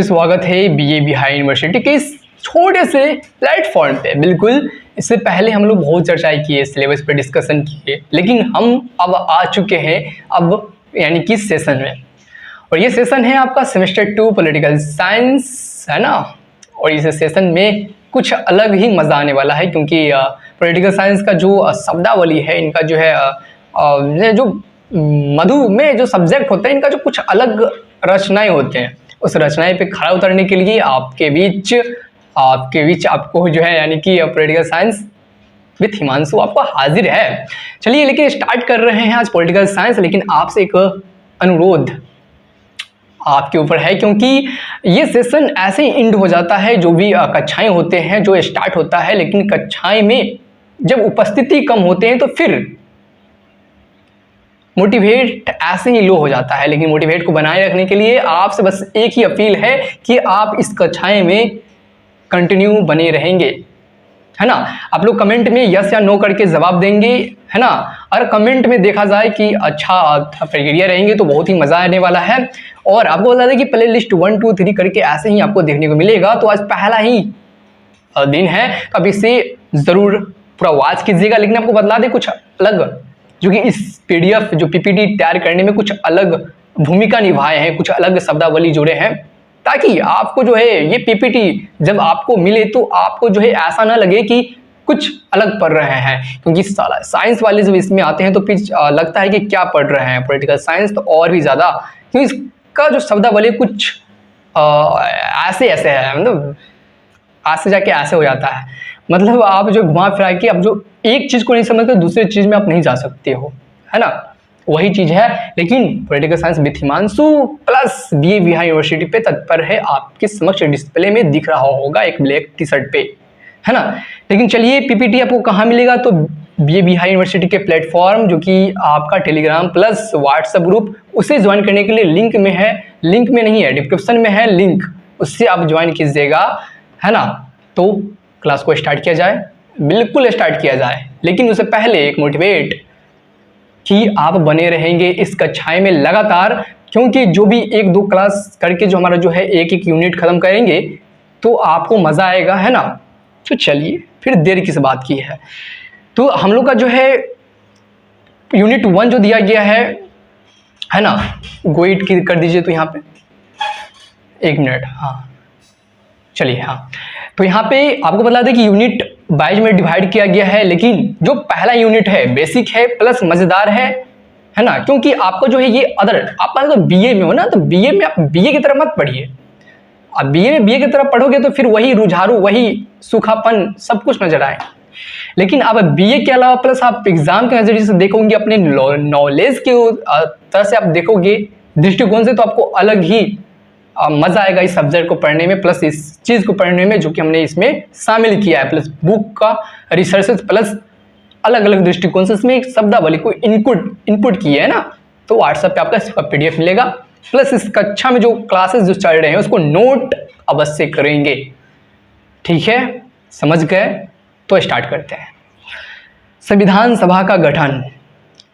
स्वागत है BA Bihar university के इस छोटे से प्लेटफॉर्म पे। बिल्कुल इससे पहले हम लोग बहुत चर्चाएं किए, सिलेबस पे डिस्कशन किए, लेकिन हम अब आ चुके हैं अब यानी कि सेशन में। और ये सेशन है आपका सेमेस्टर 2 पॉलिटिकल साइंस, है ना। और इस सेशन में कुछ अलग ही मज़ा आने वाला है, क्योंकि पॉलिटिकल साइंस का जो शब्दावली है, इनका जो है जो मधु में जो सब्जेक्ट होते हैं, इनका जो कुछ अलग रचनाएं होते हैं, उस रचनाएं पे खड़ा उतरने के लिए आपके बीच आपको जो है यानी कि पॉलिटिकल साइंस विथ हिमांशु आपको हाजिर है। चलिए लेकिन स्टार्ट कर रहे हैं आज पॉलिटिकल साइंस। लेकिन आपसे एक अनुरोध आपके ऊपर है, क्योंकि ये सेशन ऐसे ही इंड हो जाता है। जो भी कक्षाएं होते हैं जो स्टार्ट होता है, लेकिन कक्षाएं में जब उपस्थिति कम होते हैं तो फिर मोटिवेट ऐसे ही लो हो जाता है। लेकिन मोटिवेट को बनाए रखने के लिए आपसे बस एक ही अपील है कि आप इस कक्षाएं में कंटिन्यू बने रहेंगे, है ना। आप लोग कमेंट में यस या नो करके जवाब देंगे, है ना। और कमेंट में देखा जाए कि अच्छा प्रक्रिया रहेंगे तो बहुत ही मज़ा आने वाला है। और आपको बता दें कि प्ले लिस्ट 1 2 3 करके ऐसे ही आपको देखने को मिलेगा। तो आज पहला ही दिन है, तो आप इसे ज़रूर पूरा वॉच कीजिएगा। लेकिन आपको बता दें कुछ अलग, जो कि इस पीडीएफ जो पीपीटी तैयार करने में कुछ अलग भूमिका निभाए हैं, कुछ अलग शब्दावली जुड़े हैं, ताकि आपको जो है ये पीपीटी जब आपको मिले तो आपको जो है ऐसा ना लगे कि कुछ अलग पढ़ रहे हैं। क्योंकि साइंस वाले जब इसमें आते हैं तो फिर लगता है कि क्या पढ़ रहे हैं पॉलिटिकल साइंस, तो और भी ज़्यादा, क्योंकि इसका जो शब्दावली कुछ ऐसे है, मतलब आज से जाके ऐसे हो जाता है। मतलब आप जो घुमा फिरा के आप जो एक चीज़ को नहीं समझते दूसरी चीज़ में आप नहीं जा सकते हो, है ना। वही चीज़ है। लेकिन political science with Himanshu plus BA Bihar university पे तत्पर है, आपके समक्ष डिस्प्ले में दिख रहा होगा एक ब्लैक टी शर्ट पे, है ना। लेकिन चलिए पीपीटी आपको कहाँ मिलेगा, तो बीए बिहार यूनिवर्सिटी के प्लेटफॉर्म, जो कि आपका टेलीग्राम प्लस व्हाट्सएप ग्रुप, उसे ज्वाइन करने के लिए लिंक में है, लिंक में नहीं है डिस्क्रिप्शन में है लिंक, उससे आप ज्वाइन कीजिएगा, है ना। तो क्लास को स्टार्ट किया जाए, बिल्कुल स्टार्ट किया जाए। लेकिन उससे पहले एक मोटिवेट कि आप बने रहेंगे इस कक्षाएं में लगातार, क्योंकि जो भी 1 2 क्लास करके जो हमारा जो है एक यूनिट खत्म करेंगे तो आपको मज़ा आएगा, है ना। तो चलिए फिर देर किस बात की है। तो हम लोग का जो है यूनिट 1 जो दिया गया है ना, गोइट कर दीजिए। तो यहाँ पे 1 मिनट, हाँ चलिए, हाँ। तो यहाँ पे आपको बता दें कि यूनिट 22 में डिवाइड किया गया है। लेकिन जो पहला यूनिट है बेसिक है प्लस मज़ेदार है ना। क्योंकि आपको जो है ये अदर, आप अगर बीए में हो ना, तो बीए में आप बीए की तरह मत पढ़िए। आप बीए में बीए की तरह पढ़ोगे तो फिर वही रुझारू, वही सूखापन सब कुछ नजर आए। लेकिन अब बीए के अलावा प्लस आप एग्जाम के नजरिए से देखोगे, अपने नॉलेज के तरह से आप देखोगे, दृष्टिकोण से, तो आपको अलग ही मज़ा आएगा इस सब्जेक्ट को पढ़ने में, प्लस इस चीज़ को पढ़ने में जो कि हमने इसमें शामिल किया है, प्लस बुक का रिसर्च प्लस अलग अलग दृष्टिकोण से इसमें एक शब्दावली को इनपुट किया है ना। तो व्हाट्सएप पे आपका इसका पीडीएफ मिलेगा, प्लस इस कक्षा में जो क्लासेस जो चल रहे हैं उसको नोट अवश्य करेंगे, ठीक है। समझ गए? तो स्टार्ट करते हैं। संविधान सभा का गठन।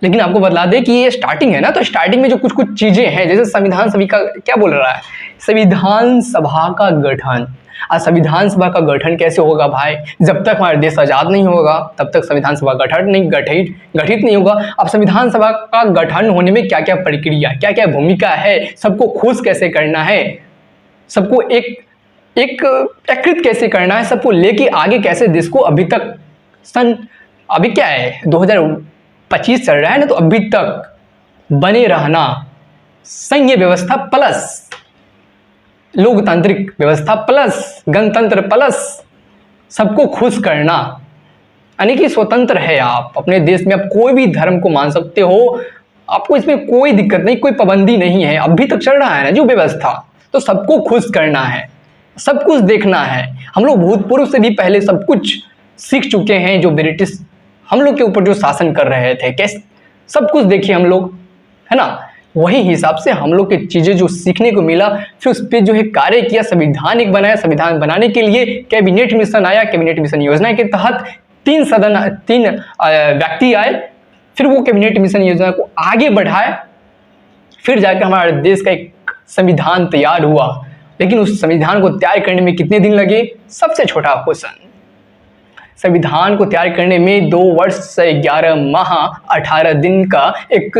लेकिन आपको बता दें कि ये स्टार्टिंग है ना, तो स्टार्टिंग में जो कुछ चीज़ें हैं, जैसे संविधान सभा का क्या बोल रहा है, संविधान सभा का गठन। आज संविधान सभा का गठन कैसे होगा भाई, जब तक हमारा देश आज़ाद नहीं होगा तब तक संविधान सभा गठित नहीं होगा। अब संविधान सभा का गठन होने में क्या क्या प्रक्रिया, क्या क्या भूमिका है, सबको खुश कैसे करना है, सबको एक एकीकृत कैसे करना है, सबको लेके आगे कैसे देश को, अभी तक अभी क्या है 2025 चल रहा है ना, तो अभी तक बने रहना, संघीय व्यवस्था प्लस लोकतांत्रिक व्यवस्था प्लस गणतंत्र प्लस सबको खुश करना, यानी कि स्वतंत्र है आप अपने देश में, आप कोई भी धर्म को मान सकते हो, आपको इसमें कोई दिक्कत नहीं, कोई पाबंदी नहीं है। अभी तक चल रहा है ना जो व्यवस्था, तो सबको खुश करना है, सब कुछ देखना है। हम लोग भूतपूर्व से भी पहले सब कुछ सीख चुके हैं, जो ब्रिटिश हम लोग के ऊपर जो शासन कर रहे थे, कैसे सब कुछ देखिए हम लोग, है ना। वही हिसाब से हम लोग की चीज़ें जो सीखने को मिला, फिर उस पर जो है कार्य किया, संविधान एक बनाया। संविधान बनाने के लिए कैबिनेट मिशन आया, कैबिनेट मिशन योजना के तहत 3 व्यक्ति आए, फिर वो कैबिनेट मिशन योजना को आगे बढ़ाए, फिर जाकर हमारे देश का एक संविधान तैयार हुआ। लेकिन उस संविधान को तैयार करने में कितने दिन लगे? सबसे छोटा क्वेश्चन, संविधान को तैयार करने में 2 वर्ष से 11 माह 18 दिन का एक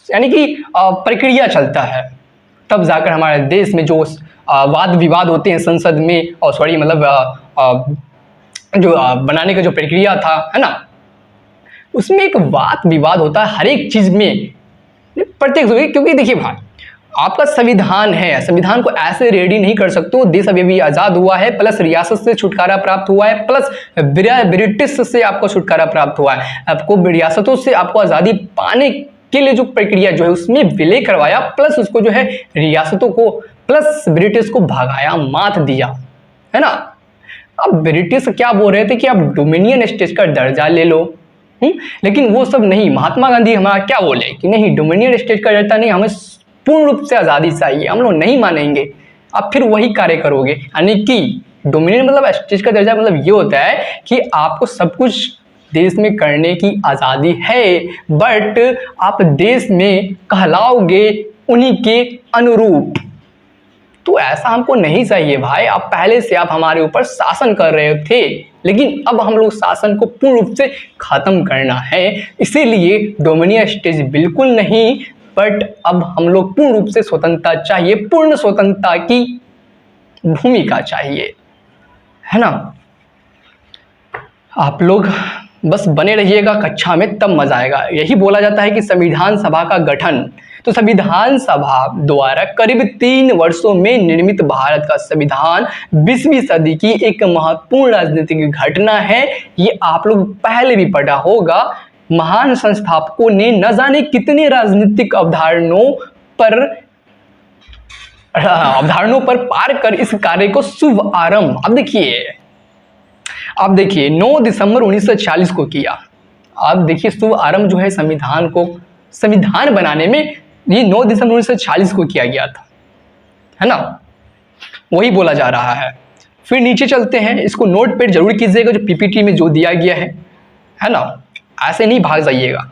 यानी कि प्रक्रिया चलता है, तब जाकर हमारे देश में जो वाद विवाद होते हैं संसद में, और सॉरी मतलब जो बनाने का जो प्रक्रिया था, है ना, उसमें एक वाद विवाद होता है हर एक चीज में, प्रत्येक, क्योंकि देखिए भाई, आपका संविधान है, संविधान को ऐसे रेडी नहीं कर सकते हो। देश अभी भी आजाद हुआ है, प्लस रियासत से छुटकारा प्राप्त हुआ है, प्लस ब्रिटिश से आपको छुटकारा प्राप्त हुआ है। आपको रियासतों से आपको आजादी पाने के लिए जो प्रक्रिया जो है उसमें विलय करवाया, प्लस उसको जो है रियासतों को प्लस ब्रिटिश को भगाया, मात दिया, है ना। अब ब्रिटिश क्या बोल रहे थे कि आप डोमिनियन स्टेट का दर्जा ले लो, लेकिन वो सब नहीं। महात्मा गांधी हमारा क्या बोले कि नहीं, डोमिनियन स्टेट का दर्जा नहीं, हमें पूर्ण रूप से आजादी चाहिए, हम लोग नहीं मानेंगे। आप फिर वही कार्य करोगे, यानी कि डोमिनियन मतलब स्टेट का दर्जा मतलब ये होता है कि आपको सब कुछ देश में करने की आजादी है, बट आप देश में कहलाओगे उन्हीं के अनुरूप। तो ऐसा हमको नहीं चाहिए भाई। आप पहले से आप हमारे ऊपर शासन कर रहे थे, लेकिन अब हम लोग शासन को पूर्ण रूप से खत्म करना है, इसीलिए डोमिनियन स्टेट बिल्कुल नहीं, बट अब हम लोग पूर्ण रूप से स्वतंत्रता चाहिए, पूर्ण स्वतंत्रता की भूमिका चाहिए, है ना। आप लोग बस बने रहिएगा कक्षा में, तब मजा आएगा। यही बोला जाता है कि संविधान सभा का गठन, तो संविधान सभा द्वारा करीब 3 वर्षों में निर्मित भारत का संविधान 20वीं सदी की एक महत्वपूर्ण राजनीतिक घटना है। ये आप लोग पहले भी पढ़ा होगा। महान संस्थापकों ने न जाने कितने राजनीतिक अवधारणाओं पर पार कर इस कार्य को शुभ आरंभ, अब देखिए 9 दिसंबर 1940 को किया। अब देखिए शुभ आरंभ जो है संविधान को, संविधान बनाने में ये 9 दिसंबर 1940 को किया गया था, है ना, वही बोला जा रहा है। फिर नीचे चलते हैं, इसको नोट पेड जरूर कीजिएगा जो पीपीटी में जो दिया गया है ना, ऐसे नहीं भाग जाइएगा।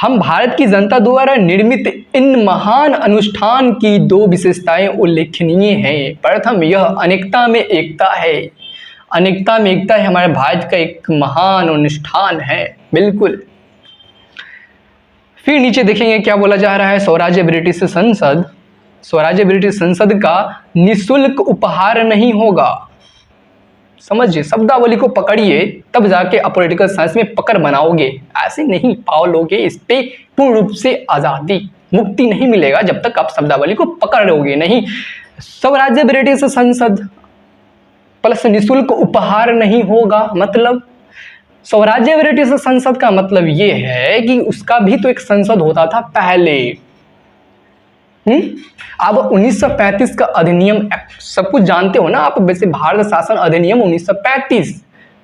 हम भारत की जनता द्वारा निर्मित इन महान अनुष्ठान की 2 विशेषताएं उल्लेखनीय हैं। प्रथम, यह अनेकता में एकता है। अनेकता में एकता है हमारे भारत का एक महान अनुष्ठान है, बिल्कुल। फिर नीचे देखेंगे क्या बोला जा रहा है। स्वराज्य ब्रिटिश संसद, स्वराज्य ब्रिटिश संसद का निःशुल्क उपहार नहीं होगा। समझिए, शब्दावली को पकड़िए, तब जाके आप पॉलिटिकल साइंस में पकड़ बनाओगे। ऐसे नहीं पाओ लोगे, इस पे पूर्ण रूप से आजादी मुक्ति नहीं मिलेगा जब तक आप शब्दावली को पकड़ लोगे नहीं। स्वराज्य ब्रिटिश संसद प्लस निःशुल्क उपहार नहीं होगा, मतलब स्वराज्य ब्रिटिश संसद का मतलब ये है कि उसका भी तो एक संसद होता था पहले। अब 1935 का अधिनियम, सब कुछ जानते हो ना आप, वैसे भारत शासन अधिनियम 1935,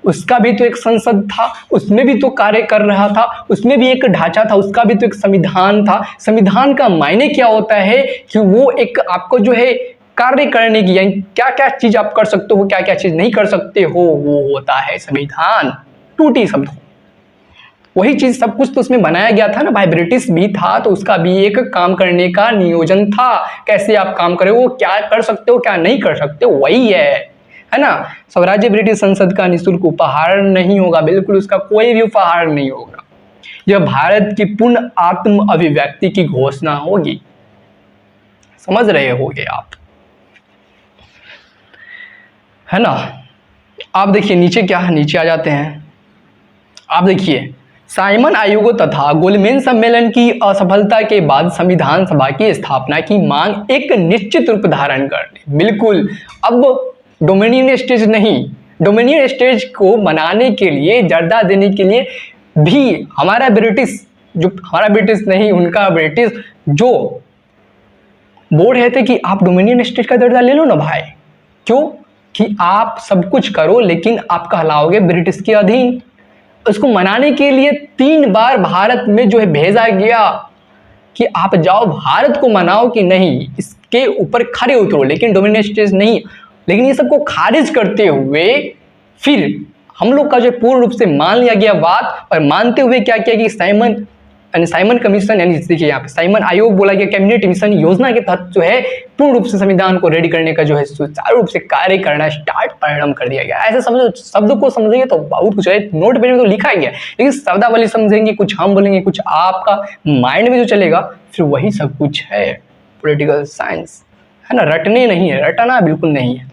उसका भी तो एक संसद था, उसमें भी तो कार्य कर रहा था, उसमें भी एक ढांचा था, उसका भी तो एक संविधान था। संविधान का मायने क्या होता है कि वो एक आपको जो है कार्य करने की, यानी क्या क्या चीज आप कर सकते हो, क्या क्या चीज नहीं कर सकते हो, वो होता है संविधान। टूटी शब्द, वही चीज सब कुछ तो उसमें बनाया गया था ना भाई। ब्रिटिश भी था तो उसका भी एक काम करने का नियोजन था, कैसे आप काम करे हो, क्या कर सकते हो क्या नहीं कर सकते हो, वही है ना। स्वराज्य ब्रिटिश संसद का निःशुल्क उपहार नहीं होगा, बिल्कुल उसका कोई भी उपहार नहीं होगा। यह भारत की पूर्ण आत्म अभिव्यक्ति की घोषणा होगी, समझ रहे होगे आप, है ना। आप देखिए नीचे क्या है, नीचे आ जाते हैं। आप देखिए, साइमन आयोगों तथा गोलमेन सम्मेलन की असफलता के बाद संविधान सभा की स्थापना की मांग एक निश्चित रूप धारण कर ली। बिल्कुल, अब डोमिनियन स्टेट नहीं, डोमिनियन स्टेट को बनाने के लिए, दर्जा देने के लिए भी हमारा ब्रिटिश, जो हमारा ब्रिटिश नहीं उनका ब्रिटिश, जो बोल रहे थे कि आप डोमिनियन स्टेट का दर्जा ले लो ना भाई, क्यों कि आप सब कुछ करो लेकिन आप कहलाओगे ब्रिटिश के अधीन। उसको मनाने के लिए 3 बार भारत में जो है भेजा गया कि आप जाओ भारत को मनाओ कि नहीं, इसके ऊपर खड़े उतरो, लेकिन डोमिनियन स्टेट नहीं। लेकिन ये सबको खारिज करते हुए फिर हम लोग का जो पूर्ण रूप से मान लिया गया बात, और मानते हुए क्या किया कि साइमन साइमन कमीशन, यानी देखिए यहाँ पे साइमन आयोग बोला गया, कैबिनेट मिशन योजना के तहत जो है पूर्ण रूप से संविधान को रेडी करने का जो है सुचारू रूप से कार्य करना स्टार्ट प्रारंभ कर दिया गया। ऐसे समझो, शब्द को समझेंगे तो बहुत कुछ है, नोट पेज में तो लिखा ही है, लेकिन शब्दावली समझेंगे, कुछ हम बोलेंगे, कुछ आपका माइंड में जो चलेगा फिर वही सब कुछ है पॉलिटिकल साइंस, है ना। रटने नहीं है, रटना बिल्कुल नहीं है,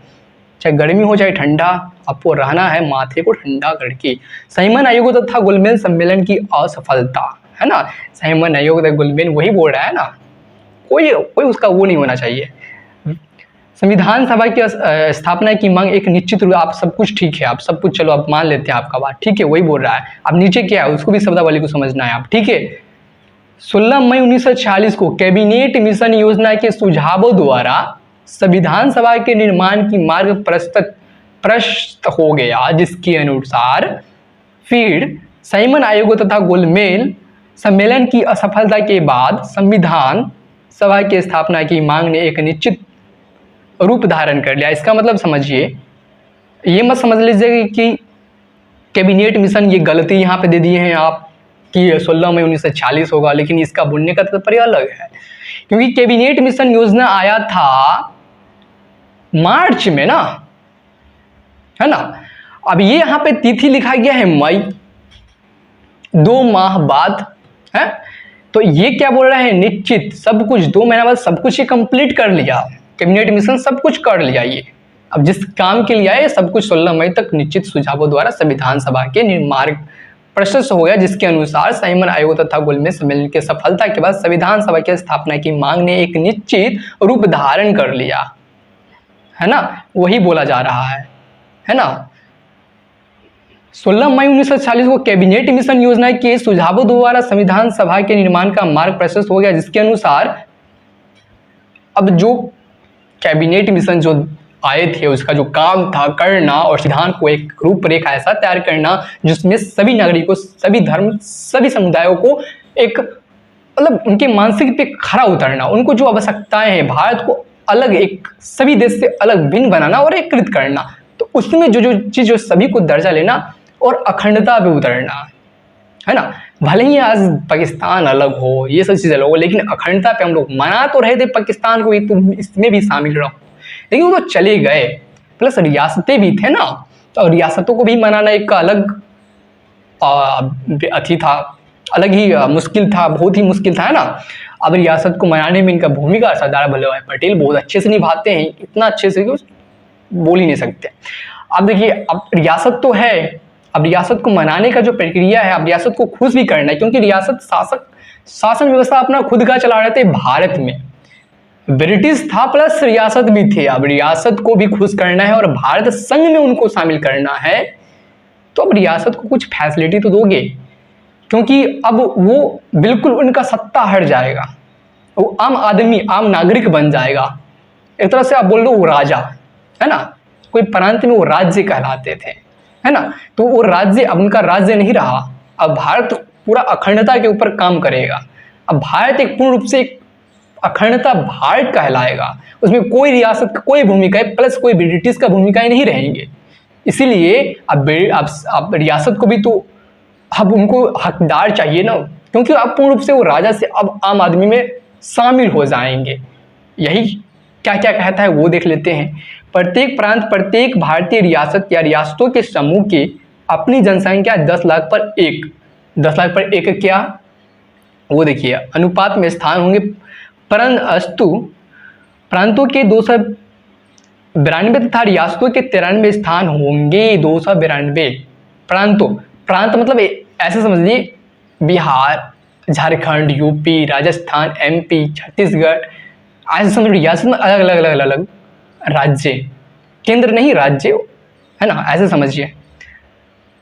चाहे गर्मी हो चाहे ठंडा, आपको रहना है माथे को ठंडा करके। साइमन आयोग तथा गोलमेज सम्मेलन की असफलता, है ना, साइमन आयोग तथा गोलमेज वही बोल रहा है ना, कोई उसका वो नहीं होना चाहिए। संविधान सभा की स्थापना की मांग एक निश्चित रूप, आप सब कुछ ठीक है, आप सब कुछ चलो आप मान लेते हैं आपका बात, ठीक है, वही बोल रहा है। अब नीचे क्या है उसको भी शब्दावली को समझना है आप, ठीक है। 16 मई 1946 को कैबिनेट मिशन योजना के सुझावों द्वारा संविधान सभा के निर्माण की मार्ग प्रशस्त हो गया, जिसके अनुसार फिर साइमन आयोग तथा गोलमेज सम्मेलन की असफलता के बाद संविधान सभा की स्थापना की मांग ने एक निश्चित रूप धारण कर लिया। इसका मतलब समझिए, ये मत समझ लीजिए कि कैबिनेट मिशन ये गलती यहाँ पे दे दिए हैं आप कि 16 मई 1946 होगा, लेकिन इसका बोलने का तात्पर्य अलग है, क्योंकि कैबिनेट मिशन योजना आया था मार्च में ना, है ना। अब ये यहाँ पे तिथि लिखा गया है मई, 2 माह बाद है, तो ये क्या बोल रहा है, निश्चित सब कुछ 2 महीना बाद सब कुछ ये कंप्लीट कर लिया, कैबिनेट मिशन सब कुछ कर लिया। ये अब जिस काम के लिए आए सब कुछ 16 मई तक निश्चित सुझावों द्वारा संविधान सभा के निर्माण प्रशस्त हो गया, जिसके अनुसार साइमन आयोग तथा गोलमेज सम्मेलन की सफलता के बाद संविधान सभा की स्थापना की मांग ने एक निश्चित रूप धारण कर लिया, है ना, वही बोला जा रहा है ना। 16 मई 1940 को कैबिनेट मिशन योजना के सुझावों द्वारा संविधान सभा के निर्माण का मार्ग प्रशस्त हो गया, जिसके अनुसार अब जो कैबिनेट मिशन जो आए थे उसका जो काम था करना और संविधान को एक रूपरेखा ऐसा तैयार करना जिसमें सभी नागरिकों, सभी धर्म, सभी समुदायों को एक मतलब उनके मानसिक पे खरा उतरना, उनको जो आवश्यकताएं हैं, भारत को अलग एक सभी देश से अलग भिन्न बनाना और एकीकृत करना, तो उसमें जो चीज़ जो सभी को दर्जा लेना और अखंडता पे उतरना, है ना। भले ही आज पाकिस्तान अलग हो, ये सब चीज़ें अलग हो, लेकिन अखंडता पे हम लोग मना तो रहे थे पाकिस्तान को, तुम इसमें भी शामिल रहो, लेकिन वो तो चले गए, प्लस रियासतें भी थे ना, तो रियासतों को भी मनाना एक अलग अथी था, अलग ही मुश्किल था, बहुत ही मुश्किल था, है ना। अब रियासत को मनाने में इनका भूमिका सरदार वल्लभ भाई पटेल बहुत अच्छे से निभाते हैं, इतना अच्छे से कि बोल ही नहीं सकते। अब देखिए, अब रियासत तो है, अब रियासत को मनाने का जो प्रक्रिया है, अब रियासत को खुश भी करना है, क्योंकि रियासत शासन व्यवस्था अपना खुद का चला रहे थे। भारत में ब्रिटिश था प्लस रियासत भी थे, अब रियासत को भी खुश करना है और भारत संघ में उनको शामिल करना है, तो अब रियासत को कुछ फैसिलिटी तो दोगे, क्योंकि अब वो बिल्कुल उनका सत्ता हट जाएगा, वो आम आदमी, आम नागरिक बन जाएगा। एक तरह से आप बोल दो वो राजा, है ना, कोई प्रांत में वो राज्य कहलाते थे, है ना, तो वो राज्य अब उनका राज्य नहीं रहा, अब भारत पूरा अखंडता के ऊपर काम करेगा। अब भारत एक पूर्ण रूप से एक अखंडता भारत कहलाएगा, उसमें कोई रियासत का कोई भूमिका प्लस कोई ब्रिटिश का भूमिकाएं नहीं रहेंगे। इसीलिए अब रियासत को भी तो अब उनको हकदार चाहिए ना, क्योंकि अब पूर्ण रूप से वो राजा से अब आम आदमी में शामिल हो जाएंगे। यही क्या क्या कहता है वो देख लेते हैं। प्रत्येक प्रांत, प्रत्येक भारतीय रियासत या रियासतों के समूह की अपनी जनसंख्या 10 लाख पर 1, 10 लाख पर 1 क्या, वो देखिए अनुपात में स्थान होंगे, परंतु प्रांतों के 292 तथा रियासतों के 93 स्थान होंगे। 292 प्रांतों, प्रांत मतलब ऐसे समझ लीजिए बिहार, झारखंड, यूपी, राजस्थान, एमपी, छत्तीसगढ़, ऐसे समझ रियासत में अलग अलग अलग अलग राज्य, केंद्र नहीं राज्य, है ना, ऐसे समझिए।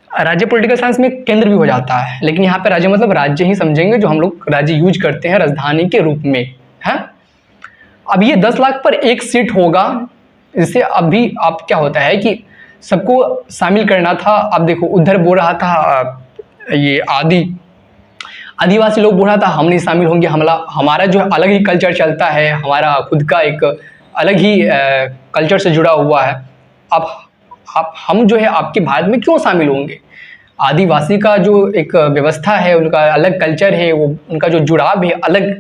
राज्य पॉलिटिकल साइंस में केंद्र भी हो जाता है, लेकिन यहाँ पे राज्य मतलब राज्य ही समझेंगे जो हम लोग राज्य यूज करते हैं राजधानी के रूप में, है। अब ये 10 लाख पर 1 सीट होगा, इससे अभी अब क्या होता है कि सबको शामिल करना था। अब देखो उधर बोल रहा था ये आदिवासी लोग बोल रहा था हम नहीं शामिल होंगे, हमारा जो अलग ही कल्चर चलता है, हमारा खुद का एक अलग ही कल्चर से जुड़ा हुआ है, अब हम जो है आपके भारत में क्यों शामिल होंगे। आदिवासी का जो एक व्यवस्था है, उनका अलग कल्चर है, वो उनका जो जुड़ाव है, अलग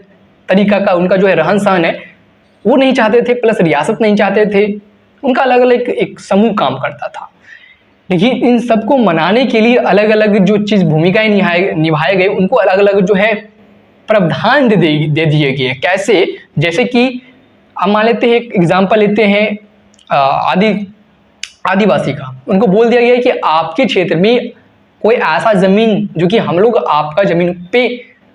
तरीका का उनका जो है रहन सहन है, वो नहीं चाहते थे, प्लस रियासत नहीं चाहते थे। उनका अलग अलग एक समूह काम करता था। लेकिन इन सबको मनाने के लिए अलग अलग जो चीज़ भूमिकाएं निभाए गए, उनको अलग अलग जो है प्रावधान दे दिए गए। कैसे? जैसे कि हम मान लेते हैं, एक एग्जाम्पल लेते हैं आदिवासी का। उनको बोल दिया गया कि आपके क्षेत्र में कोई ऐसा जमीन जो कि हम लोग आपका जमीन पे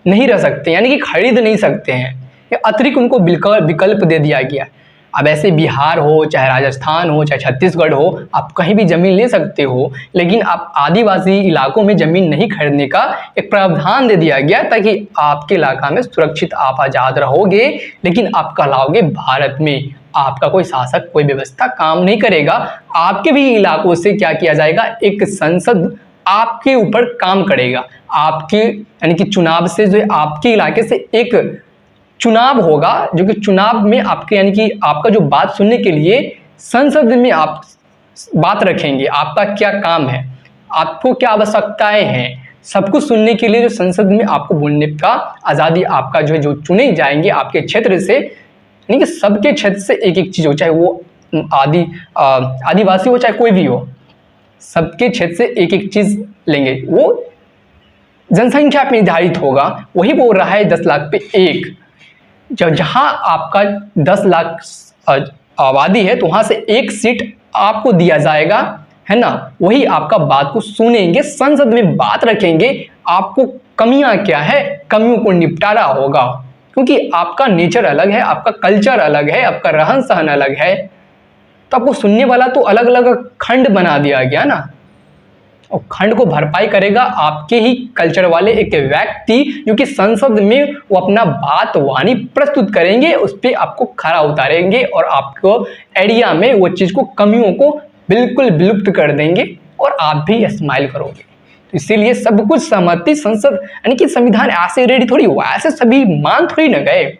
नहीं रह सकते, यानी कि खरीद नहीं सकते हैं, या अतिरिक्त उनको विकल्प दे दिया गया। अब ऐसे बिहार हो, चाहे राजस्थान हो, चाहे छत्तीसगढ़ हो, आप कहीं भी जमीन ले सकते हो, लेकिन आप आदिवासी इलाकों में जमीन नहीं खरीदने का एक प्रावधान दे दिया गया, ताकि आपके इलाका में सुरक्षित आप आज़ाद रहोगे, लेकिन आप कहलाओगे भारत में। आपका कोई शासक, कोई व्यवस्था काम नहीं करेगा। आपके भी इलाकों से क्या किया जाएगा, एक संसद आपके ऊपर काम करेगा। आपके यानी कि चुनाव से, जो आपके इलाके से एक चुनाव होगा, जो कि चुनाव में आपके यानी कि आपका जो बात सुनने के लिए संसद में आप बात रखेंगे, आपका क्या काम है, आपको क्या आवश्यकताएं हैं, सब कुछ सुनने के लिए जो संसद में आपको बोलने का आज़ादी आपका जो है, जो चुने जाएंगे आपके क्षेत्र से, यानी कि सबके क्षेत्र से एक एक चीज़ हो, चाहे वो आदिवासी हो, चाहे कोई भी हो, सबके क्षेत्र से एक एक चीज़ लेंगे। वो जनसंख्या पे निर्धारित होगा। वही बोल रहा है 10 लाख पे एक। जहां आपका 10 लाख आबादी है, तो वहां से एक सीट आपको दिया जाएगा, है ना। वही आपका बात को सुनेंगे, संसद में बात रखेंगे, आपको कमियां क्या है, कमियों को निपटारा होगा। क्योंकि आपका नेचर अलग है, आपका कल्चर अलग है, आपका रहन सहन अलग है, तो आपको सुनने वाला तो अलग अलग खंड बना दिया गया ना। और खंड को भरपाई करेगा आपके ही कल्चर वाले एक व्यक्ति, जो कि संसद में वो अपना बात वाणी प्रस्तुत करेंगे, उस पर आपको खरा उतारेंगे और आपको एरिया में वो चीज़ को, कमियों को बिल्कुल विलुप्त कर देंगे, और आप भी स्माइल करोगे। तो इसीलिए सब कुछ सहमति संसद, यानी कि संविधान ऐसे रेडी थोड़ी हुआ, ऐसे सभी मान थोड़ी न गए।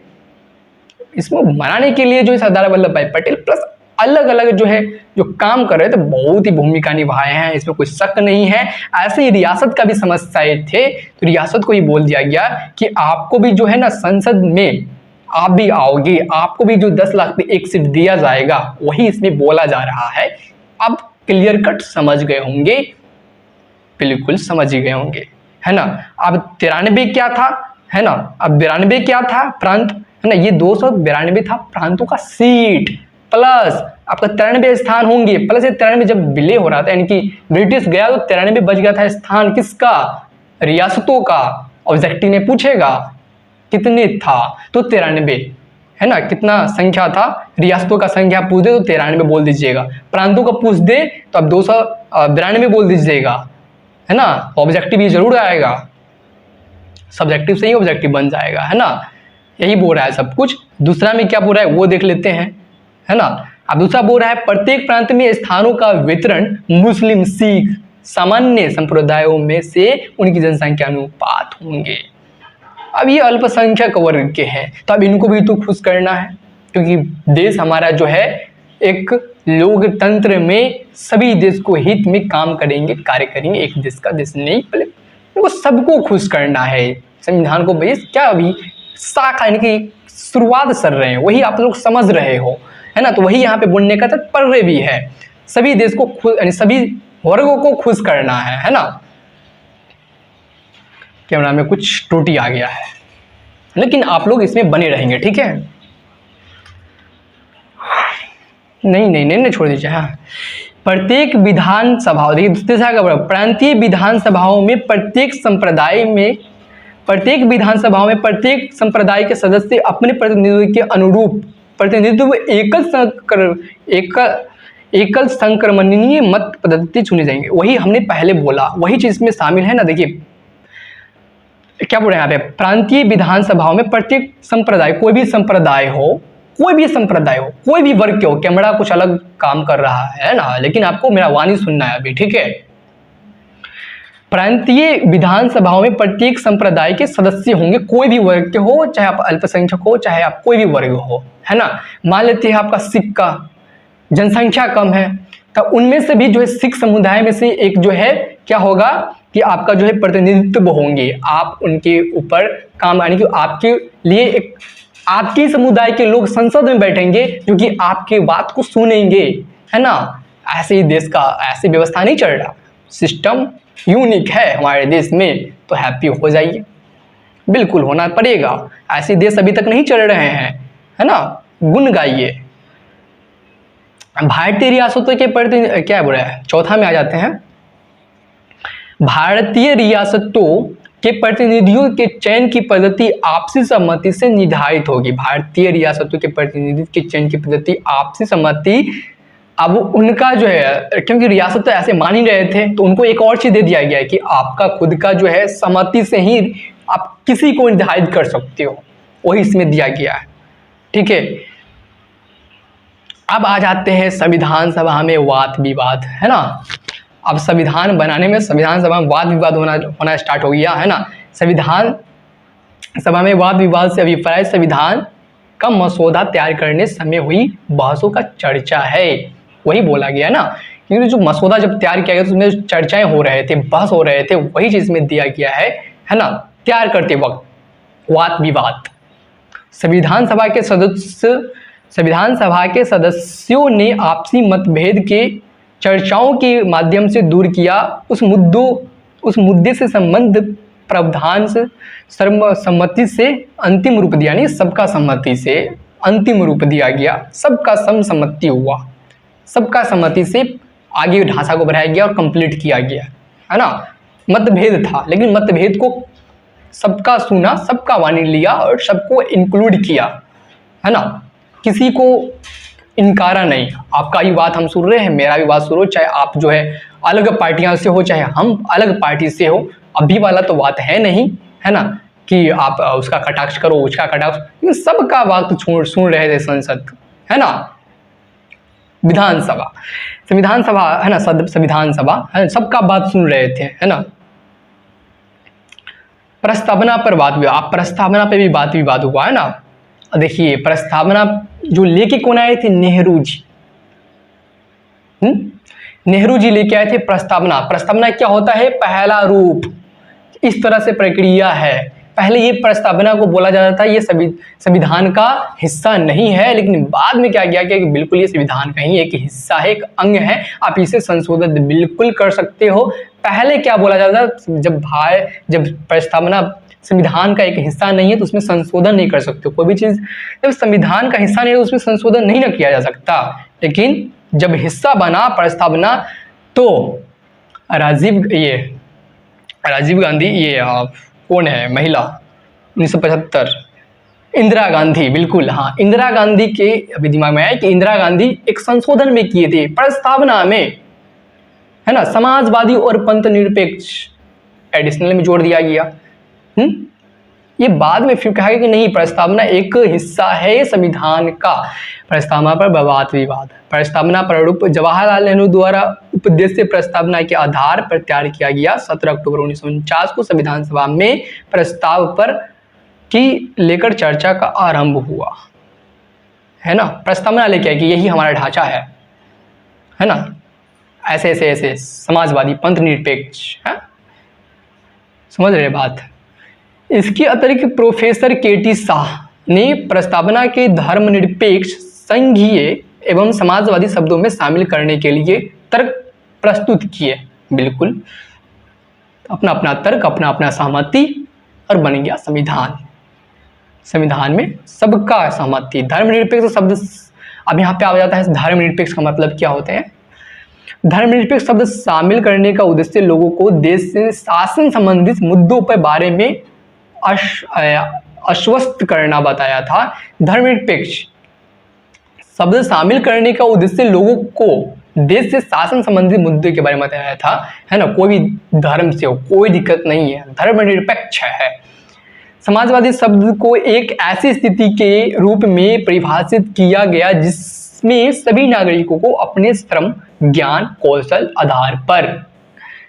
इसमें मनाने के लिए जो सरदार वल्लभ भाई पटेल प्लस अलग अलग जो है जो काम कर रहे थे, बहुत ही भूमिका निभाए हैं, इसमें कोई शक नहीं है। ऐसे ही रियासत का भी समस्याएं थे, तो रियासत को ही बोल दिया गया कि आपको भी जो है ना संसद में आप भी आओगे, आपको भी जो 10 लाख पे एक सीट दिया जाएगा, वही इसमें बोला जा रहा है। अब क्लियर कट समझ गए होंगे, बिल्कुल समझ ही गए होंगे, है ना। अब 93 क्या था, है ना, अब 92 क्या था, प्रांत, है ना। ये 292 था प्रांतों का सीट, प्लस आपका 93 स्थान होंगे, प्लस ये 93 जब विलय हो रहा था, यानी कि ब्रिटिश गया तो 93 बच गया था स्थान किसका, रियासतों का। ऑब्जेक्टिव में पूछेगा कितने था, तो 93, है ना। कितना संख्या था, रियासतों का संख्या पूछ दे तो 93 बोल दीजिएगा, प्रांतों का पूछ दे तो अब 292 बोल दीजिएगा, है ना। ऑब्जेक्टिव ये जरूर आएगा, सब्जेक्टिव से ही ऑब्जेक्टिव बन जाएगा, है ना। यही बोल रहा है सब कुछ। दूसरा में क्या बोल रहा है वो देख लेते हैं, है ना। अब दूसरा बोल रहा है प्रत्येक प्रांत में स्थानों का वितरण मुस्लिम, सिख, सामान्य संप्रदायों में से उनकी जनसंख्या अनुपात होंगे। अब ये अल्पसंख्यक वर्ग के हैं, तो अब इनको भी तो खुश करना है, क्योंकि देश हमारा जो है एक लोकतंत्र में सभी देश को हित में काम करेंगे, कार्य करेंगे, एक देश का देश नहीं, वो सबको खुश करना है। संविधान को भाई क्या अभी शाखा यानी कि शुरुआत कर रहे हैं, वही आप लोग समझ रहे हो, है ना। तो वही यहाँ पे बोलने का तात्पर्य भी है, सभी देश को खुश, यानी सभी वर्गों को खुश करना है ना। कैमरा में कुछ त्रुटि आ गया है, लेकिन आप लोग इसमें बने रहेंगे, ठीक है। नहीं छोड़ दीजिए। हाँ, प्रत्येक विधानसभा, देखिए दूसरा का प्रांतीय विधानसभाओं में प्रत्येक प्रत्येक संप्रदाय के सदस्य अपने प्रतिनिधित्व के अनुरूप प्रतिनिधित्व एकल संक्रमणीय मत पद्धति चुने जाएंगे। वही हमने पहले बोला, वही चीज में शामिल है ना। देखिए क्या बोल रहे हैं यहाँ पे, प्रांतीय विधानसभाओं में प्रत्येक संप्रदाय, कोई भी संप्रदाय हो, कोई भी वर्ग के हो, कैमरा कुछ अलग काम कर रहा है ना, लेकिन आपको मेरा वाणी सुनना है अभी, ठीक है। प्रांतीय विधानसभाओं में प्रत्येक संप्रदाय के सदस्य होंगे, कोई भी वर्ग के हो, चाहे आप अल्पसंख्यक हो, चाहे आप कोई भी वर्ग हो, है ना। मान लेते हैं आपका सिख का जनसंख्या कम है, तो उनमें से भी जो है सिख समुदाय में से एक जो है क्या होगा, कि आपका जो है प्रतिनिधित्व होंगे, आप उनके ऊपर काम आने की, आपके लिए एक आपके समुदाय के लोग संसद में बैठेंगे जो कि आपके बात को सुनेंगे, है ना। ऐसे ही देश का ऐसी व्यवस्था नहीं चल रहा, सिस्टम यूनिक है हमारे देश में, तो हैप्पी हो जाइए, बिल्कुल होना पड़ेगा। ऐसे देश अभी तक नहीं चल रहे हैं, है ना, गुण गाइए। भारतीय रियासतों के प्रति क्या बोला है, चौथा में आ जाते हैं। भारतीय रियासतों के प्रतिनिधियों के चयन की पद्धति आपसी सहमति से निर्धारित होगी। भारतीय रियासतों के प्रतिनिधियों के चयन की पद्धति आपसी सहमति, अब उनका जो है, क्योंकि रियासत तो ऐसे मान ही रहे थे, तो उनको एक और चीज दे दिया गया है कि आपका खुद का जो है सहमति से ही आप किसी को निर्धारित कर सकते हो, वही इसमें दिया गया है, ठीक है। अब आ जाते हैं संविधान सभा में वाद विवाद, है ना। अब संविधान बनाने में संविधान सभा में वाद विवाद होना स्टार्ट हो गया, है ना। संविधान सभा में वाद विवाद से अभिप्राय संविधान का मसौदा तैयार करने समय हुई बहसों का चर्चा है, वही बोला गया है ना, क्योंकि जो मसौदा जब तैयार किया गया तो उसमें चर्चाएं हो रहे थे, बहस हो रहे थे, वही चीज में दिया गया है ना। तैयार करते वक्त वाद विवाद, संविधान सभा के सदस्यों ने आपसी मतभेद के चर्चाओं के माध्यम से दूर किया, उस मुद्दे से संबंध प्रावधान से सर्वसम्मति से अंतिम रूप दिया, नहीं सबका सम्मति से अंतिम रूप दिया गया, सबका सम्मति हुआ, सबका सम्मति से आगे ढांचा को बढ़ाया गया और कंप्लीट किया गया, है ना। मतभेद था लेकिन मतभेद को सबका सुना, सबका वाणी लिया और सबको इंक्लूड किया, है ना। किसी को इनकारा नहीं, आपका ही बात हम सुन रहे हैं, मेरा भी बात सुनो, चाहे आप जो है अलग पार्टियां से हो, चाहे हम अलग पार्टी से हो, अभी वाला तो बात है नहीं, है ना, कि आप उसका कटाक्ष करो, उसका कटाक्ष, लेकिन सबका बात सुन रहे थे संसद, है ना। विधानसभा, संविधान सभा, है ना, संविधान सभा, है, सबका बात सुन रहे थे, है ना। प्रस्तावना पर बात हुआ, आप प्रस्तावना पे भी बात विवाद हुआ, है ना। देखिए प्रस्तावना जो लेके कौन आए थे, नेहरू जी, नेहरू जी लेके आए थे प्रस्तावना। प्रस्तावना क्या होता है, पहला रूप, इस तरह से प्रक्रिया है। पहले ये प्रस्तावना को बोला जाता था ये संविधान का हिस्सा नहीं है, लेकिन बाद में क्या किया गया कि बिल्कुल ये संविधान का ही एक हिस्सा है, एक अंग है, आप इसे संशोधित बिल्कुल कर सकते हो। पहले क्या बोला जाता था, जब प्रस्तावना संविधान का एक हिस्सा नहीं है तो उसमें संशोधन नहीं कर सकते, कोई भी चीज जब संविधान का हिस्सा नहीं है तो उसमें संशोधन नहीं ना किया जा सकता। लेकिन जब हिस्सा बना प्रस्तावना तो राजीव गांधी, ये कौन है महिला, 1975, इंदिरा गांधी, बिल्कुल हाँ, इंदिरा गांधी के अभी दिमाग में आया कि इंदिरा गांधी एक संशोधन में किए थे प्रस्तावना में, है ना, समाजवादी और पंथ निरपेक्ष एडिशनल में जोड़ दिया गया। ये बाद में फिर कहा गया कि नहीं, प्रस्तावना एक हिस्सा है संविधान का। प्रस्तावना पर वाद विवाद, प्रस्तावना प्रारूप जवाहरलाल नेहरू द्वारा उपदेश प्रस्तावना के आधार पर तैयार किया गया। 17 अक्टूबर 1949 को संविधान सभा में प्रस्ताव पर की लेकर चर्चा का आरंभ हुआ, है ना। प्रस्तावना लेके आए कि यही हमारा ढांचा है ना, ऐसे ऐसे ऐसे समाजवादी पंथ निरपेक्ष, है, समझ रहे बात। इसके अतिरिक्त प्रोफेसर केटी शाह ने प्रस्तावना के धर्मनिरपेक्ष, संघीय एवं समाजवादी शब्दों में शामिल करने के लिए तर्क प्रस्तुत किए, बिल्कुल अपना अपना तर्क, अपना अपना सहमति, और बन गया संविधान। संविधान में सबका सहमति। धर्मनिरपेक्ष शब्द अब यहाँ पे आ जाता है, धर्मनिरपेक्ष का मतलब क्या होते हैं। धर्मनिरपेक्ष शब्द शामिल करने का उद्देश्य लोगों को देश से शासन संबंधित मुद्दों पर बारे में आश्वस्त करना बताया था। धर्मनिरपेक्ष शब्द शामिल करने का उद्देश्य लोगों को देश से शासन संबंधित मुद्दे के बारे में बताया था, है ना। कोई भी धर्म से हो, कोई दिक्कत नहीं है, धर्मनिरपेक्ष है। समाजवादी शब्द को एक ऐसी स्थिति के रूप में परिभाषित किया गया जिसमें सभी नागरिकों को अपने श्रम, ज्ञान, कौशल आधार पर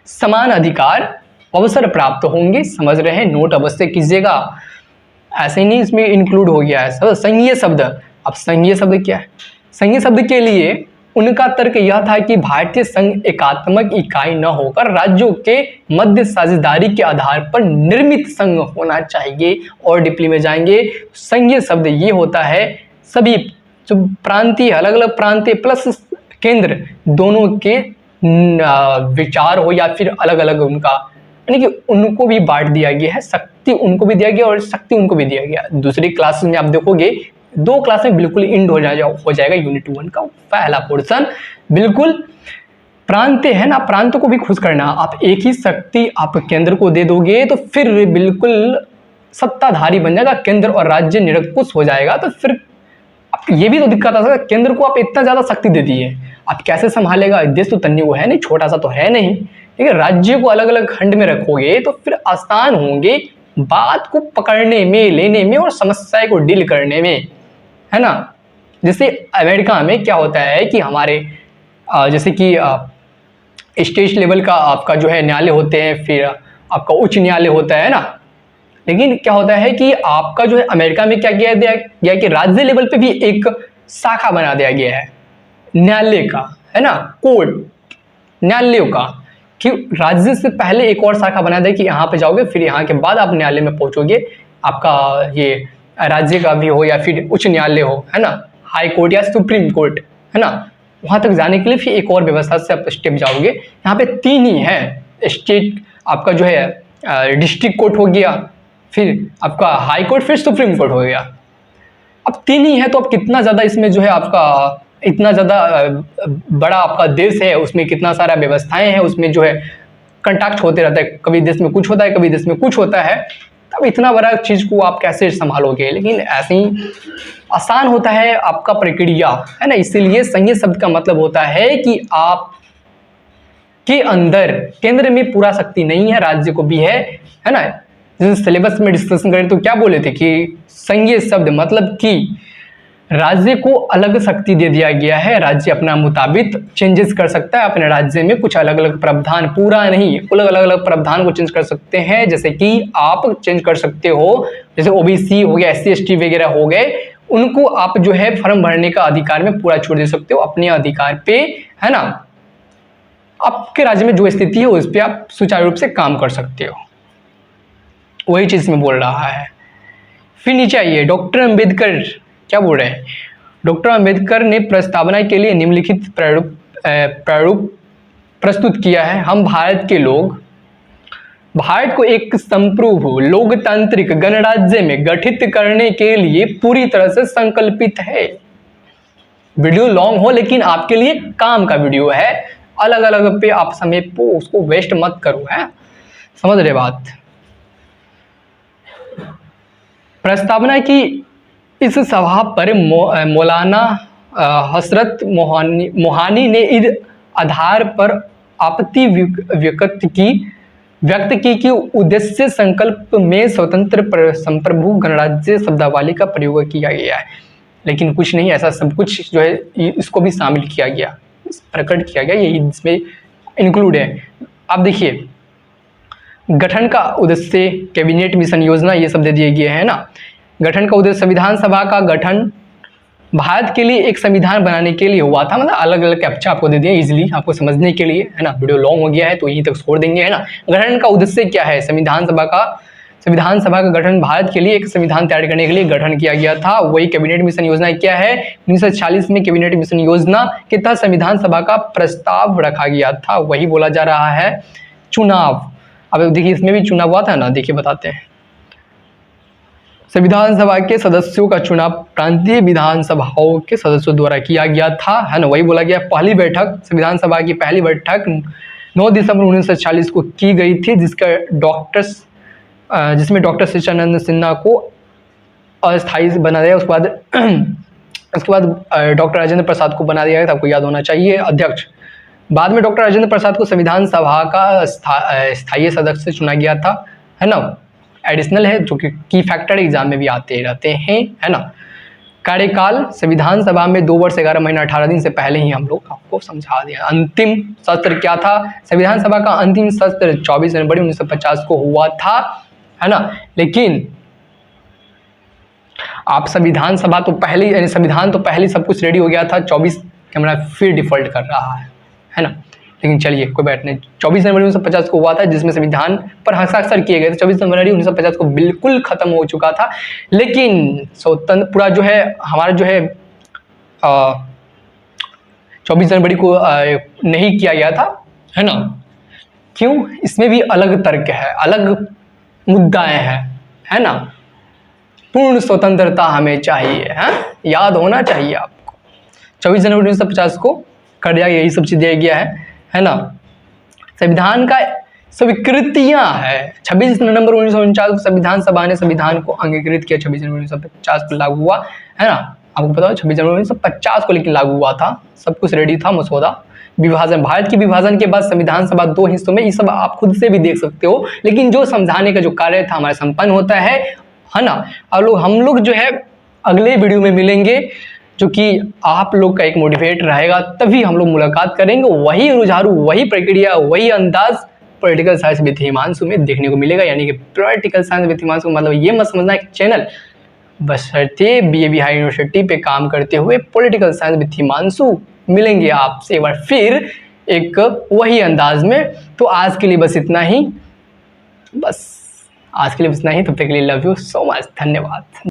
समान अधिकार अवसर प्राप्त होंगे। समझ रहे हैं, नोट अवश्य कीजिएगा, ऐसे नहीं इसमें इंक्लूड हो गया है सब। संघीय शब्द, अब संघीय शब्द क्या है, संघीय शब्द के लिए उनका तर्क यह था कि भारतीय संघ एकात्मक इकाई न होकर राज्यों के मध्य साझेदारी के आधार पर निर्मित संघ होना चाहिए। और डीपली में जाएंगे, संघीय शब्द ये होता है सभी जो प्रांतीय, अलग अलग प्रांतीय प्लस केंद्र दोनों के विचार हो या फिर अलग अलग उनका, यानी कि उनको भी बांट दिया गया है, शक्ति उनको भी दिया गया और शक्ति उनको भी दिया गया। दूसरी क्लास में आप देखोगे 2 क्लास में बिल्कुल इंड हो जाएगा यूनिट 1 का पहला पोर्शन। बिल्कुल प्रांत है ना, प्रांत को भी खुश करना, आप एक ही शक्ति आप केंद्र को दे दोगे तो फिर बिल्कुल सत्ताधारी बन जाएगा, केंद्र और राज्य निरंकुश हो जाएगा। तो फिर ये भी तो दिक्कत आ सकता है, केंद्र को आप इतना ज्यादा शक्ति दे दिए, आप कैसे संभालेगा? देश तो तन्नी वो है नहीं, छोटा सा तो है नहीं, ठीक है। राज्य को अलग अलग खंड में रखोगे तो फिर आसान होंगे बात को पकड़ने में, लेने में और समस्या को डील करने में, है ना। जैसे अमेरिका में क्या होता है कि हमारे जैसे कि स्टेट लेवल का आपका जो है न्यायालय होते हैं, फिर आपका उच्च न्यायालय होता है ना। लेकिन क्या होता है कि आपका जो है अमेरिका में क्या किया गया कि राज्य लेवल पे भी एक शाखा बना दिया गया है न्यायालय का, है ना, कोर्ट न्यायालयों का, कि राज्य से पहले एक और शाखा बना दिया कि यहाँ पे जाओगे, फिर यहाँ के बाद आप न्यायालय में पहुंचोगे। आपका ये राज्य का भी हो या फिर उच्च न्यायालय हो, है ना, हाई कोर्ट या सुप्रीम कोर्ट, है ना, वहां तक जाने के लिए फिर एक और व्यवस्था से आप स्टेप जाओगे। यहाँ पे 3 ही है स्टेट, आपका जो है डिस्ट्रिक्ट कोर्ट हो गया, फिर आपका हाई कोर्ट, फिर सुप्रीम कोर्ट हो गया। अब 3 ही है तो अब कितना ज़्यादा इसमें जो है आपका इतना ज़्यादा बड़ा आपका देश है, उसमें कितना सारा व्यवस्थाएं हैं, उसमें जो है कंटैक्ट होते रहता है, कभी देश में कुछ होता है, कभी देश में कुछ होता है। तब इतना बड़ा चीज़ को आप कैसे संभालोगे? लेकिन ऐसे ही आसान होता है आपका प्रक्रिया, है ना। इसीलिए संघीय शब्द का मतलब होता है कि आप के अंदर केंद्र में पूरा शक्ति नहीं है, राज्य को भी है ना। जिस सिलेबस में डिस्कशन करें तो क्या बोले थे कि संघीय शब्द मतलब कि राज्य को अलग शक्ति दे दिया गया है, राज्य अपना मुताबिक चेंजेस कर सकता है अपने राज्य में, कुछ अलग अलग प्रावधान, पूरा नहीं, अलग अलग प्रावधान को चेंज कर सकते हैं। जैसे कि आप चेंज कर सकते हो, जैसे ओबीसी हो गया, SC ST वगैरह हो गए, उनको आप जो है फॉर्म भरने का अधिकार में पूरा छोड़ दे सकते हो अपने अधिकार पे, है ना। आपके राज्य में जो स्थिति है उस पर आप सुचारू रूप से काम कर सकते हो, वही चीज में बोल रहा है। फिर नीचे आइए, डॉक्टर अंबेडकर क्या बोल रहे हैं। डॉक्टर अंबेडकर ने प्रस्तावना के लिए निम्नलिखित प्रारूप प्रस्तुत किया है। हम भारत के लोग भारत को एक संप्रभु लोकतांत्रिक गणराज्य में गठित करने के लिए पूरी तरह से संकल्पित है। वीडियो लॉन्ग हो लेकिन आपके लिए काम का वीडियो है, अलग अलग पे आप समय को उसको वेस्ट मत करो, है, समझ रहे बात। प्रस्तावना की इस सभा पर मौलाना हसरत मोहानी ने इस आधार पर आपत्ति व्यक्त की कि उद्देश्य संकल्प में स्वतंत्र संप्रभु गणराज्य शब्दावली का प्रयोग किया गया है, लेकिन कुछ नहीं, ऐसा सब कुछ जो है इसको भी शामिल किया गया, प्रकट किया गया, ये इसमें इंक्लूड है। आप देखिए, गठन का उद्देश्य, कैबिनेट मिशन योजना, ये सब दे दिए गए हैं ना। गठन का उद्देश्य, संविधान सभा का गठन भारत के लिए एक संविधान बनाने के लिए हुआ था, मतलब अलग अलग कैप्चा आपको दे दिए इजीली आपको समझने के लिए, है ना। वीडियो लॉन्ग हो गया है तो यहीं तक छोड़ देंगे, है ना। गठन का उद्देश्य क्या है? संविधान सभा का गठन भारत के लिए एक संविधान तैयार करने के लिए गठन किया गया था। वही कैबिनेट मिशन योजना क्या है? 1940 में कैबिनेट मिशन योजना के तहत संविधान सभा का प्रस्ताव रखा गया था, वही बोला जा रहा है। चुनाव, अब देखिए इसमें भी चुनाव हुआ था ना, देखिए बताते हैं। संविधान सभा के सदस्यों का चुनाव प्रांतीय विधानसभाओं के सदस्यों द्वारा किया गया था, है ना, वही बोला गया। पहली बैठक, संविधान सभा की पहली बैठक 9 दिसंबर 1940 को की गई थी, जिसमें डॉक्टर सच्चिदानंद सिन्हा को अस्थायी बना दिया। उसके बाद डॉक्टर राजेंद्र प्रसाद को बना दिया गया था, आपको याद होना चाहिए, अध्यक्ष। बाद में डॉक्टर राजेंद्र प्रसाद को संविधान सभा का स्थायी सदस्य चुना गया था, है ना। एडिशनल है जो कि की फैक्टर एग्जाम में भी आते रहते हैं, है ना। कार्यकाल, संविधान सभा में 2 वर्ष 11 महीना 18 दिन से पहले ही हम लोग आपको समझा दिया। अंतिम सत्र क्या था? संविधान सभा का अंतिम सत्र 24 जनवरी 1950 को हुआ था, है ना। लेकिन आप संविधान तो पहले सब कुछ रेडी हो गया था 24 कैमरा फिर डिफ़ॉल्ट कर रहा है ना। लेकिन चलिए कोई बात नहीं। 24 जनवरी 1950 को हुआ था, जिसमें संविधान पर हस्ताक्षर किए गए थे। 24 जनवरी 1950 को बिल्कुल ख़त्म हो चुका था, लेकिन स्वतंत्र पूरा जो है हमारा जो है 24 जनवरी को नहीं किया गया था, है ना। क्यों? इसमें भी अलग तर्क है, अलग मुद्दाएं हैं, है ना। पूर्ण स्वतंत्रता हमें चाहिए, है, याद होना चाहिए आपको। 24 जनवरी 1950 को कर दिया, यही सब चीज़ दिया गया है ना। संविधान का स्वीकृतियां है। 26 नवंबर 1949 को संविधान सभा ने संविधान को अंगीकृत किया। 26 जनवरी 1950 को लागू हुआ, है ना। आपको पता है 26 जनवरी 1950 को लेकिन लागू हुआ था, सब कुछ रेडी था। मसौदा विभाजन, भारत के विभाजन के बाद संविधान सभा 2 हिस्सों में, ये सब आप खुद से भी देख सकते हो, लेकिन जो समझाने का जो कार्य था हमारा संपन्न होता है ना। और हम लोग जो है अगले वीडियो में मिलेंगे, जो कि आप लोग का एक मोटिवेट रहेगा, तभी हम लोग मुलाकात करेंगे। वही रुझारू, वही प्रक्रिया, वही अंदाज पॉलिटिकल साइंस विद हिमांशु में देखने को मिलेगा। यानी कि पॉलिटिकल साइंस विद हिमांशु मतलब ये मत समझना एक चैनल, बशर्ते बीए हाई यूनिवर्सिटी पे काम करते हुए पॉलिटिकल साइंस विद हिमांशु मिलेंगे आपसे एक बार फिर एक वही अंदाज में। तो आज के लिए बस इतना ही, तब तक के लिए लव यू सो मच, धन्यवाद।